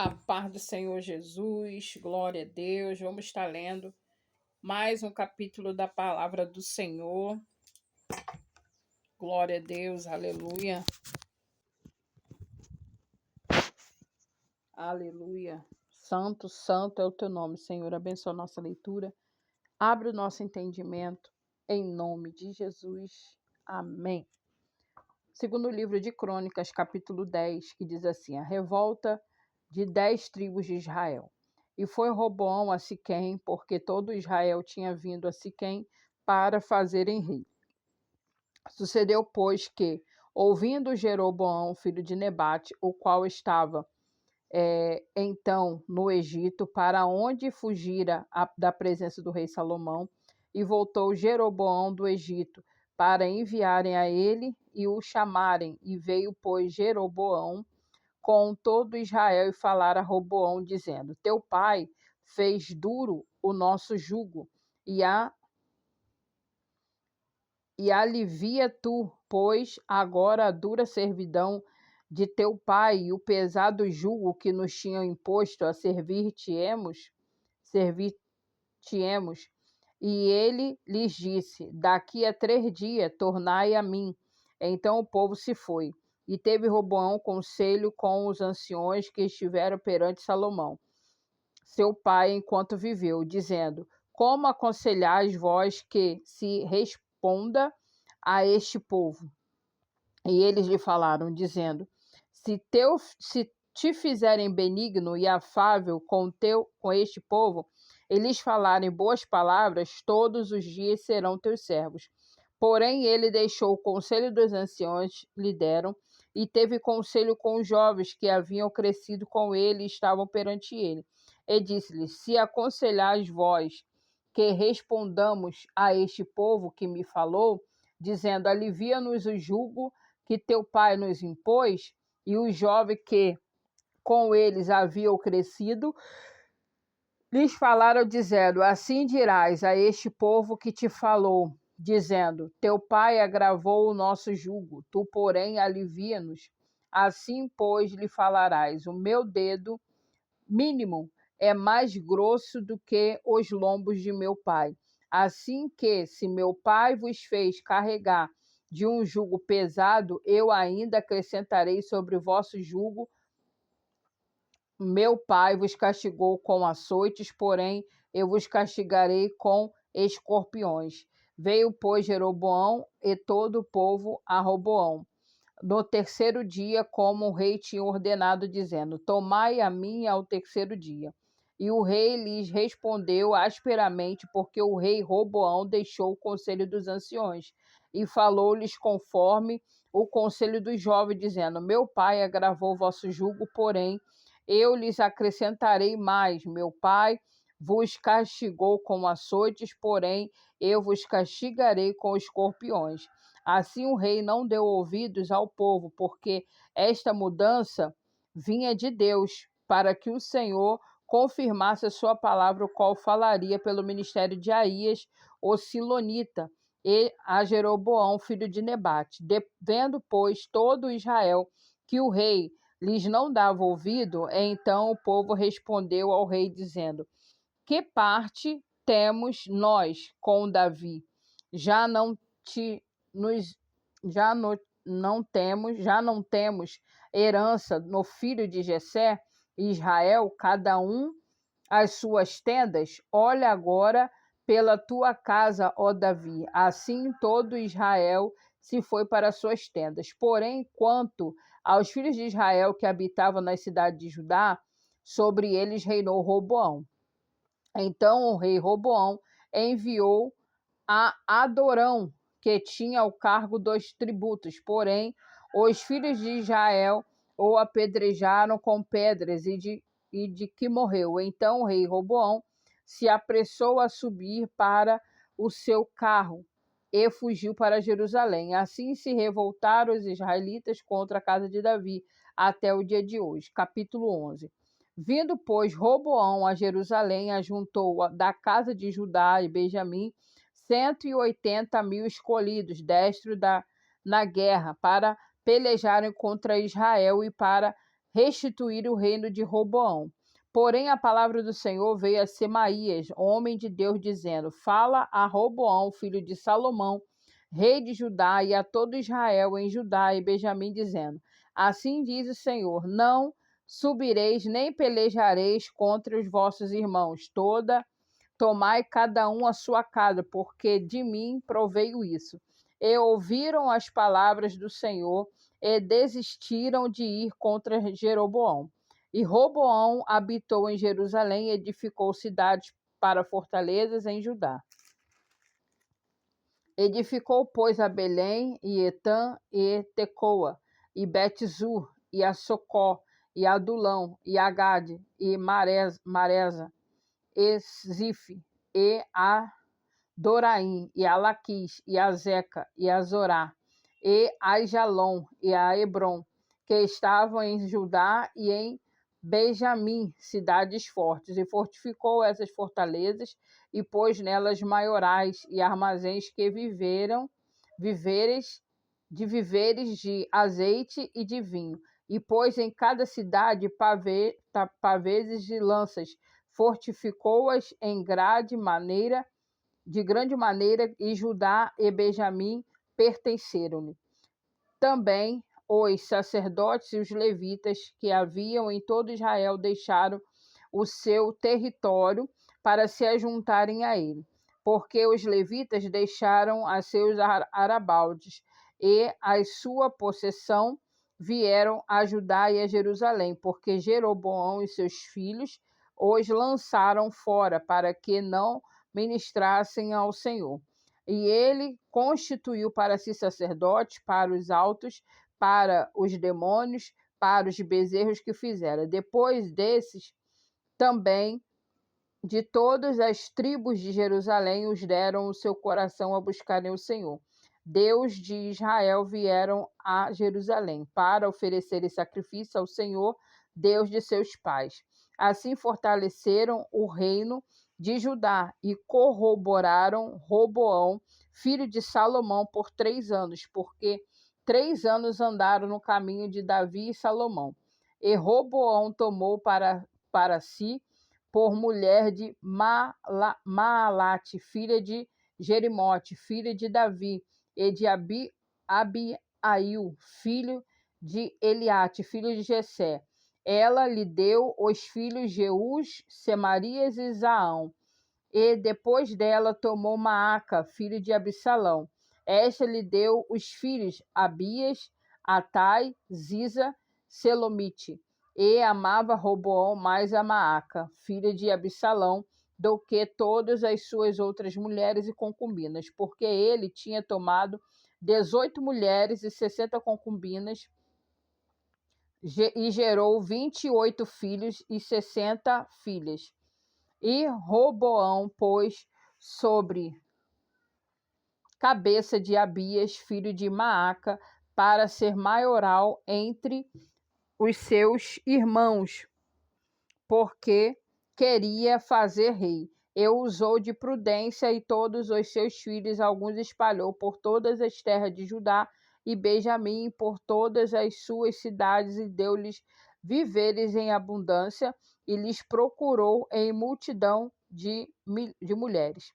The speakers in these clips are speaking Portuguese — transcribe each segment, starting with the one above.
A paz do Senhor Jesus, glória a Deus. Vamos estar lendo mais um capítulo da palavra do Senhor. Glória a Deus, aleluia. Aleluia. Santo, santo é o teu nome, Senhor. Abençoa a nossa leitura. Abre o nosso entendimento, em nome de Jesus. Amém. Segundo livro de Crônicas, capítulo 10, que diz assim: a revolta de 10 tribos de Israel. E foi Roboão a Siquém, porque todo Israel tinha vindo a Siquém para fazerem rei. Sucedeu, pois, que, ouvindo Jeroboão, filho de Nebate, o qual estava então no Egito, para onde fugira da presença do rei Salomão, e voltou Jeroboão do Egito, para enviarem a ele e o chamarem. E veio, pois, Jeroboão com todo Israel e falar a Roboão, dizendo: teu pai fez duro o nosso jugo, e alivia tu, pois, agora a dura servidão de teu pai e o pesado jugo que nos tinham imposto a servir-te-emos. E ele lhes disse: daqui a 3 dias tornai a mim. Então o povo se foi. E teve Roboão conselho com os anciões que estiveram perante Salomão, seu pai, enquanto viveu, dizendo: como aconselhais vós que se responda a este povo? E eles lhe falaram, dizendo: se te fizerem benigno e afável com este povo, e lhes falarem boas palavras, todos os dias serão teus servos. Porém, ele deixou o conselho dos anciãos, lhe deram, e teve conselho com os jovens que haviam crescido com ele e estavam perante ele. E disse-lhes: se aconselhais vós que respondamos a este povo que me falou, dizendo: alivia-nos o jugo que teu pai nos impôs, e os jovens que com eles haviam crescido lhes falaram, dizendo: assim dirás a este povo que te falou, dizendo: teu pai agravou o nosso jugo, tu, porém, alivia-nos. Assim, pois, lhe falarás: o meu dedo mínimo é mais grosso do que os lombos de meu pai. Assim que, se meu pai vos fez carregar de um jugo pesado, eu ainda acrescentarei sobre o vosso jugo. Meu pai vos castigou com açoites, porém eu vos castigarei com escorpiões. Veio, pois, Jeroboão e todo o povo a Roboão no 3º dia, como o rei tinha ordenado, dizendo: tomai a mim ao 3º dia. E o rei lhes respondeu asperamente, porque o rei Roboão deixou o conselho dos anciões e falou-lhes conforme o conselho dos jovens, dizendo: meu pai agravou vosso jugo, porém eu lhes acrescentarei mais. Meu pai vos castigou com açoites, porém eu vos castigarei com escorpiões. Assim o rei não deu ouvidos ao povo, porque esta mudança vinha de Deus, para que o Senhor confirmasse a sua palavra, o qual falaria pelo ministério de Aías, o Silonita, e a Jeroboão, filho de Nebate. Vendo, pois, todo Israel que o rei lhes não dava ouvido, então o povo respondeu ao rei, dizendo: que parte temos nós com Davi? Já não te nos já não temos herança no filho de Jessé, Israel, cada um as suas tendas? Olha agora pela tua casa, ó Davi. Assim todo Israel se foi para as suas tendas. Porém, quanto aos filhos de Israel que habitavam na cidade de Judá, sobre eles reinou Roboão. Então o rei Roboão enviou a Adorão, que tinha o cargo dos tributos. Porém, os filhos de Israel o apedrejaram com pedras e de que morreu. Então o rei Roboão se apressou a subir para o seu carro e fugiu para Jerusalém. Assim se revoltaram os israelitas contra a casa de Davi até o dia de hoje. Capítulo 11. Vindo, pois, Roboão a Jerusalém, ajuntou da casa de Judá e Benjamim 180.000 escolhidos, destros na guerra, para pelejarem contra Israel e para restituir o reino de Roboão. Porém, a palavra do Senhor veio a Semaías, homem de Deus, dizendo: Fala a Roboão, filho de Salomão, rei de Judá, e a todo Israel em Judá e Benjamim, dizendo: Assim diz o Senhor: Não subireis nem pelejareis contra os vossos irmãos. Tomai cada um a sua casa, porque de mim proveio isso. E ouviram as palavras do Senhor e desistiram de ir contra Jeroboão. E Roboão habitou em Jerusalém e edificou cidades para fortalezas em Judá. Edificou, pois, a Belém, e Etã, e Tecoa, e Bet-zur, e a Socó, e a Adulão, e a Gade, e Maresa, e Zife, e a Doraim, e a Laquis, e a Zeca, e a Zorá, e a Jalom, e a Hebron, que estavam em Judá e em Benjamim, cidades fortes, e fortificou essas fortalezas, e pôs nelas maiorais e armazéns que víveres de azeite e de vinho, e pôs em cada cidade pavês de lanças, fortificou-as de grande maneira, e Judá e Benjamim pertenceram-lhe. Também os sacerdotes e os levitas que haviam em todo Israel deixaram o seu território para se ajuntarem a ele, porque os levitas deixaram a seus arabaldes e a sua possessão vieram a Judá e a Jerusalém, porque Jeroboão e seus filhos os lançaram fora para que não ministrassem ao Senhor. E ele constituiu para si sacerdotes, para os altos, para os demônios, para os bezerros que fizera. Depois desses, também de todas as tribos de Jerusalém os deram o seu coração a buscarem o Senhor, Deus de Israel, vieram a Jerusalém para oferecerem sacrifício ao Senhor, Deus de seus pais. Assim fortaleceram o reino de Judá e corroboraram Roboão, filho de Salomão, por 3 anos, porque 3 anos andaram no caminho de Davi e Salomão. E Roboão tomou para si por mulher de Maalate, filha de Jerimote, filha de Davi, e de Abiail, filho de Eliate, filho de Jessé. Ela lhe deu os filhos Jeús, Semarias e Zaão. E depois dela tomou Maaca, filho de Absalão. Esta lhe deu os filhos Abias, Atai, Ziza, Selomite. E amava Roboão mais a Maaca, filha de Absalão, do que todas as suas outras mulheres e concubinas, porque ele tinha tomado 18 mulheres e 60 concubinas, e gerou 28 filhos e 60 filhas. E Roboão pôs sobre cabeça de Abias, filho de Maaca, para ser maioral entre os seus irmãos, porque queria fazer rei. E usou de prudência, e todos os seus filhos, alguns espalhou por todas as terras de Judá e Benjamim, por todas as suas cidades, e deu-lhes víveres em abundância, e lhes procurou em multidão de mulheres.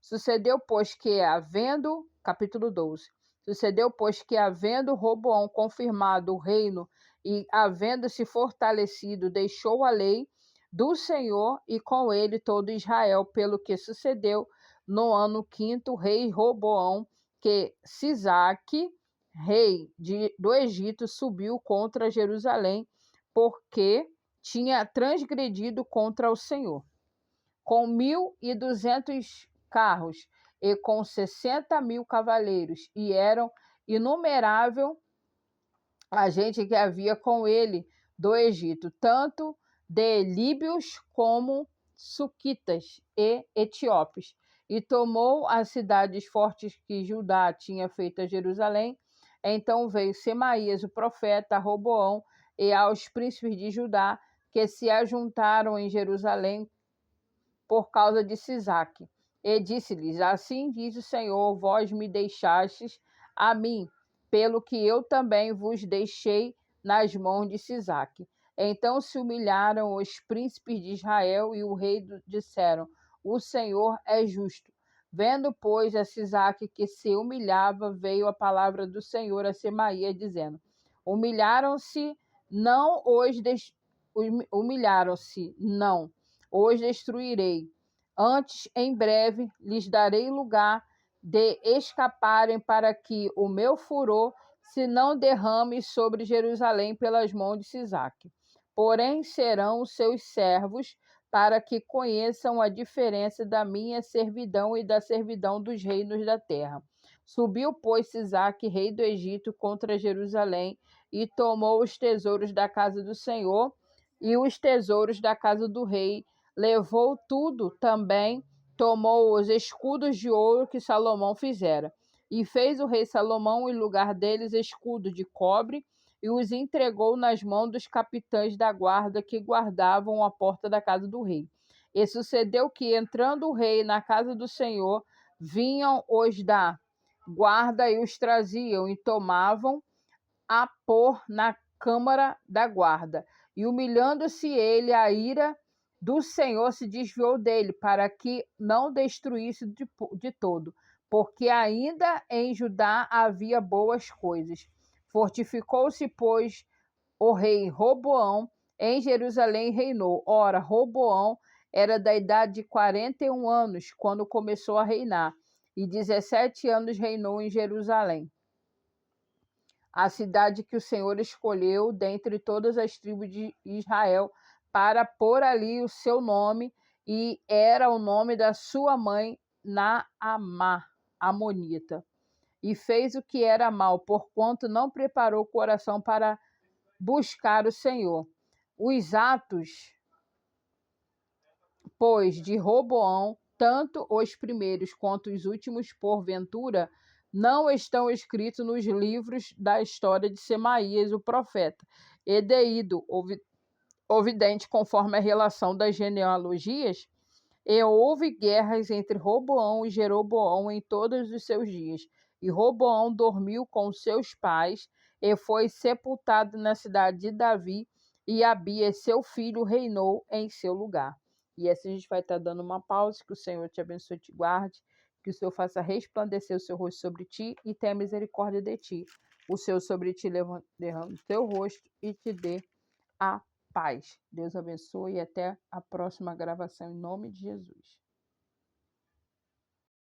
Sucedeu, pois, que havendo, capítulo 12, sucedeu, pois, que havendo Roboão confirmado o reino e havendo se fortalecido, deixou a lei do Senhor e com ele todo Israel, pelo que sucedeu no ano 5º, rei Roboão, que Sisaque, rei do Egito, subiu contra Jerusalém, porque tinha transgredido contra o Senhor. Com 1.200 carros e com 60.000 cavaleiros, e eram inumerável a gente que havia com ele do Egito, tanto de líbios como suquitas e etíopes. E tomou as cidades fortes que Judá tinha feito a Jerusalém. Então veio Semaías, o profeta, a Roboão e aos príncipes de Judá, que se ajuntaram em Jerusalém por causa de Sisaque. E disse-lhes: Assim diz o Senhor, vós me deixastes a mim, pelo que eu também vos deixei nas mãos de Sisaque. Então se humilharam os príncipes de Israel e o rei disseram: O Senhor é justo. Vendo, pois, a Sisaque que se humilhava, veio a palavra do Senhor a Semaías, dizendo: Humilharam-se, não os humilharam-se, não os destruirei. Antes, em breve, lhes darei lugar de escaparem, para que o meu furor se não derrame sobre Jerusalém pelas mãos de Sisaque. Porém, serão os seus servos, para que conheçam a diferença da minha servidão e da servidão dos reinos da terra. Subiu, pois, Sisaque, rei do Egito, contra Jerusalém, e tomou os tesouros da casa do Senhor e os tesouros da casa do rei. Levou tudo também, tomou os escudos de ouro que Salomão fizera. E fez o rei Salomão, em lugar deles, escudos de cobre, e os entregou nas mãos dos capitães da guarda que guardavam a porta da casa do rei. E sucedeu que, entrando o rei na casa do Senhor, vinham os da guarda e os traziam, e tomavam a pôr na câmara da guarda. E humilhando-se ele, a ira do Senhor se desviou dele, para que não destruísse de todo, porque ainda em Judá havia boas coisas. Fortificou-se, pois, o rei Roboão em Jerusalém e reinou. Ora, Roboão era da idade de 41 anos quando começou a reinar, e 17 anos reinou em Jerusalém, a cidade que o Senhor escolheu dentre todas as tribos de Israel, para pôr ali o seu nome, e era o nome da sua mãe Naamá, amonita. E fez o que era mal, porquanto não preparou o coração para buscar o Senhor. Os atos, pois, de Roboão, tanto os primeiros quanto os últimos, porventura, não estão escritos nos livros da história de Semaías, o profeta, Edeido, ovidente, conforme a relação das genealogias? E houve guerras entre Roboão e Jeroboão em todos os seus dias. E Roboão dormiu com seus pais e foi sepultado na cidade de Davi, e Abias, seu filho, reinou em seu lugar. E assim a gente vai estar dando uma pausa. Que o Senhor te abençoe e te guarde, que o Senhor faça resplandecer o seu rosto sobre ti e tenha misericórdia de ti. O Senhor sobre ti derrame o teu rosto e te dê a paz. Deus abençoe e até a próxima gravação, em nome de Jesus.